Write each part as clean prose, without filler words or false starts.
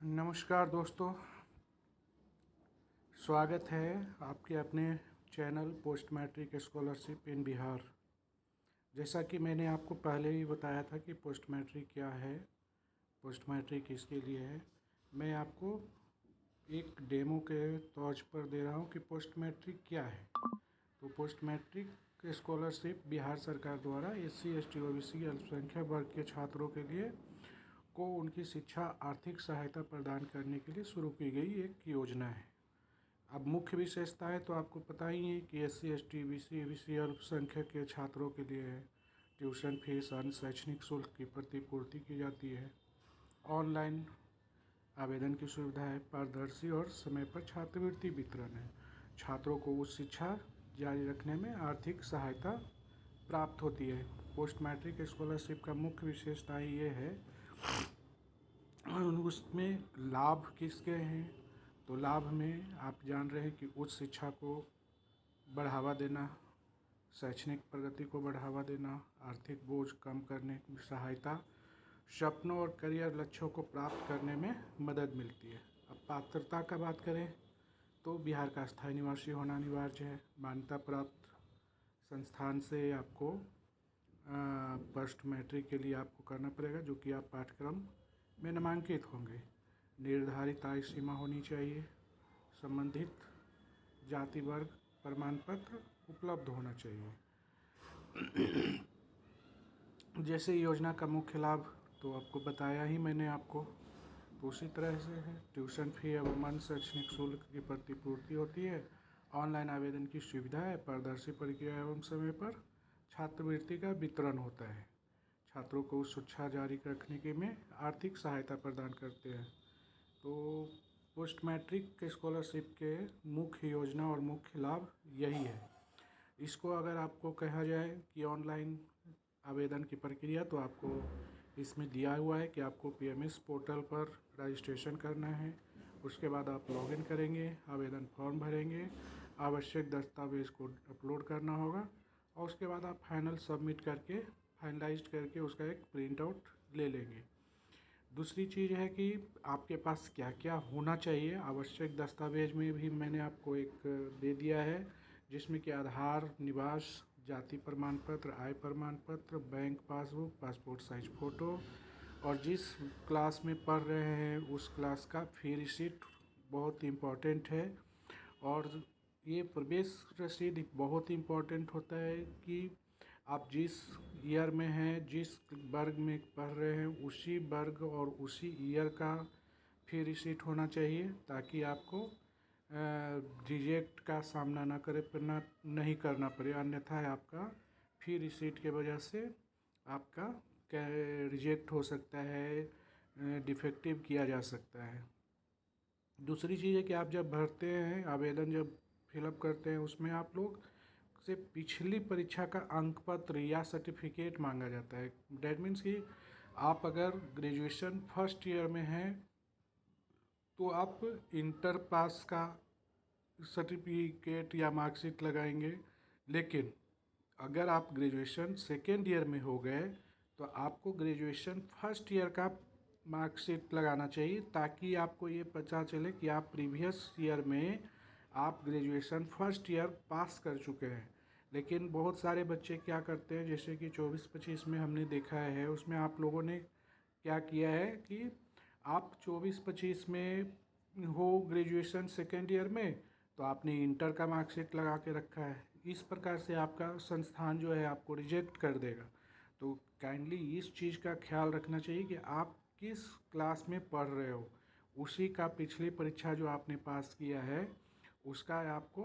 नमस्कार दोस्तों, स्वागत है आपके अपने channel post matric scholarship in Bihar. जैसा कि मैंने आपको पहले ही बताया था कि पोस्ट मैट्रिक क्या है, पोस्ट मैट्रिक किसके लिए है। मैं आपको एक डेमो के तौर पर दे रहा हूँ कि पोस्ट मैट्रिक क्या है। तो पोस्ट मैट्रिक स्कॉलरशिप बिहार सरकार द्वारा SC ST OBC अल्पसंख्यक वर्ग के छात्रों के लिए को उनकी शिक्षा आर्थिक सहायता प्रदान करने के लिए शुरू की गई एक योजना है। अब मुख्य विशेषताएं तो आपको पता ही है कि SC ST OBC अल्पसंख्यक के छात्रों के लिए ट्यूशन फीस अन्य शैक्षणिक शुल्क की प्रतिपूर्ति की जाती है। ऑनलाइन आवेदन की सुविधा है। पारदर्शी और समय पर छात्रवृत्ति वितरण है। छात्रों को उच्च शिक्षा जारी रखने में आर्थिक सहायता प्राप्त होती है। पोस्ट मैट्रिक स्कॉलरशिप का मुख्य विशेषता ये है और उसमें लाभ किसके हैं। तो लाभ में आप जान रहे हैं कि उच्च शिक्षा को बढ़ावा देना, शैक्षणिक प्रगति को बढ़ावा देना, आर्थिक बोझ कम करने की सहायता, सपनों और करियर लक्ष्यों को प्राप्त करने में मदद मिलती है। अब पात्रता का बात करें तो बिहार का स्थायी निवासी होना अनिवार्य है। मान्यता प्राप्त संस्थान से आपको पोस्ट मैट्रिक के लिए आपको करना पड़ेगा, जो कि आप पाठ्यक्रम में नामांकित होंगे। निर्धारित आयु सीमा होनी चाहिए। संबंधित जाति वर्ग प्रमाण पत्र उपलब्ध होना चाहिए। जैसे योजना का मुख्य लाभ तो आपको बताया ही मैंने आपको, तो उसी तरह से है। ट्यूशन फी एवं अन्य शैक्षणिक शुल्क की प्रतिपूर्ति होती है। ऑनलाइन आवेदन की सुविधा है। पारदर्शी प्रक्रिया एवं समय पर छात्रवृत्ति का वितरण होता है। छात्रों को शिक्षा जारी रखने के में आर्थिक सहायता प्रदान करते हैं। तो पोस्ट मैट्रिक स्कॉलरशिप के मुख्य योजना और मुख्य लाभ यही है। इसको अगर आपको कहा जाए कि ऑनलाइन आवेदन की प्रक्रिया, तो आपको इसमें दिया हुआ है कि आपको PMS पोर्टल पर रजिस्ट्रेशन करना है। उसके बाद आप लॉगिन करेंगे, आवेदन फॉर्म भरेंगे, आवश्यक दस्तावेज को अपलोड करना होगा और उसके बाद आप फाइनलाइज्ड करके उसका एक प्रिंट आउट ले लेंगे। दूसरी चीज़ है कि आपके पास क्या क्या होना चाहिए। आवश्यक दस्तावेज में भी मैंने आपको एक दे दिया है, जिसमें कि आधार, निवास, जाति प्रमाण पत्र, आय प्रमाण पत्र, bank passbook, passport size photo और जिस क्लास में पढ़ रहे हैं उस क्लास का फी रिसीट बहुत इम्पॉर्टेंट है। और ये प्रवेश रसीद बहुत इम्पॉर्टेंट होता है कि आप जिस ईयर में हैं, जिस वर्ग में पढ़ रहे हैं, उसी वर्ग और उसी ईयर का फी रिसीट होना चाहिए, ताकि आपको रिजेक्ट का सामना नहीं करना पड़े। अन्यथा आपका फी रिसीट के वजह से आपका रिजेक्ट हो सकता है, डिफेक्टिव किया जा सकता है। दूसरी चीज़ है कि आप जब भरते हैं, आवेदन जब फिलअप करते हैं, उसमें आप लोग से पिछली परीक्षा का अंक पत्र या सर्टिफिकेट मांगा जाता है। डैट मीन्स कि आप अगर ग्रेजुएशन फर्स्ट ईयर में हैं तो आप इंटर पास का सर्टिफिकेट या मार्कशीट लगाएंगे, लेकिन अगर आप ग्रेजुएशन सेकेंड ईयर में हो गए तो आपको ग्रेजुएशन फर्स्ट ईयर का मार्कशीट लगाना चाहिए, ताकि आपको ये पता चले कि आप प्रीवियस ईयर में आप ग्रेजुएशन फर्स्ट ईयर पास कर चुके हैं। लेकिन बहुत सारे बच्चे क्या करते हैं, जैसे कि 24-25 में हमने देखा है, उसमें आप लोगों ने क्या किया है कि आप 24-25 में हो ग्रेजुएशन सेकेंड ईयर में, तो आपने इंटर का मार्कशीट लगा के रखा है। इस प्रकार से आपका संस्थान जो है आपको रिजेक्ट कर देगा। तो काइंडली इस चीज़ का ख्याल रखना चाहिए कि आप किस क्लास में पढ़ रहे हो, उसी का पिछली परीक्षा जो आपने पास किया है उसका आपको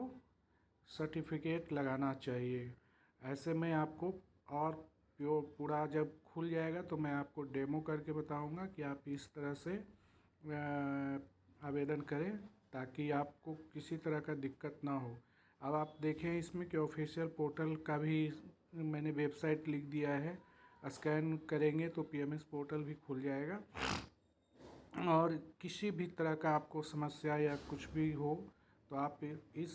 सर्टिफिकेट लगाना चाहिए। ऐसे में आपको और पूरा जब खुल जाएगा तो मैं आपको डेमो करके बताऊंगा कि आप इस तरह से आवेदन करें, ताकि आपको किसी तरह का दिक्कत ना हो। अब आप देखें इसमें कि ऑफिशियल पोर्टल का भी मैंने वेबसाइट लिख दिया है। स्कैन करेंगे तो PMS पोर्टल भी खुल जाएगा। और किसी भी तरह का आपको समस्या या कुछ भी हो तो आप इस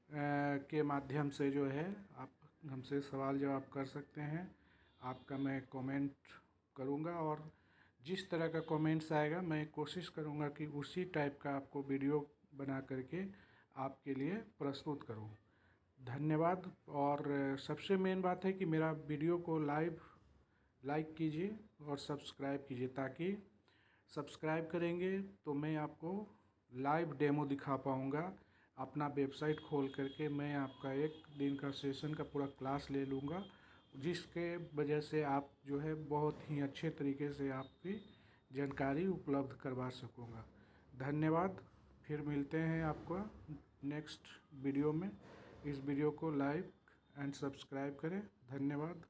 के माध्यम से जो है आप हमसे सवाल जवाब कर सकते हैं। आपका मैं कमेंट करूंगा और जिस तरह का कमेंट्स आएगा मैं कोशिश करूँगा कि उसी टाइप का आपको वीडियो बना करके आपके लिए प्रस्तुत करूँ। धन्यवाद। और सबसे मेन बात है कि मेरा वीडियो को लाइक कीजिए और सब्सक्राइब कीजिए, ताकि सब्सक्राइब करेंगे तो मैं आपको लाइव डेमो दिखा पाऊँगा। अपना वेबसाइट खोल करके मैं आपका एक दिन का सेशन का पूरा क्लास ले लूँगा, जिसके वजह से आप जो है बहुत ही अच्छे तरीके से आपकी जानकारी उपलब्ध करवा सकूँगा। धन्यवाद। फिर मिलते हैं आपको नेक्स्ट वीडियो में। इस वीडियो को लाइक एंड सब्सक्राइब करें। धन्यवाद।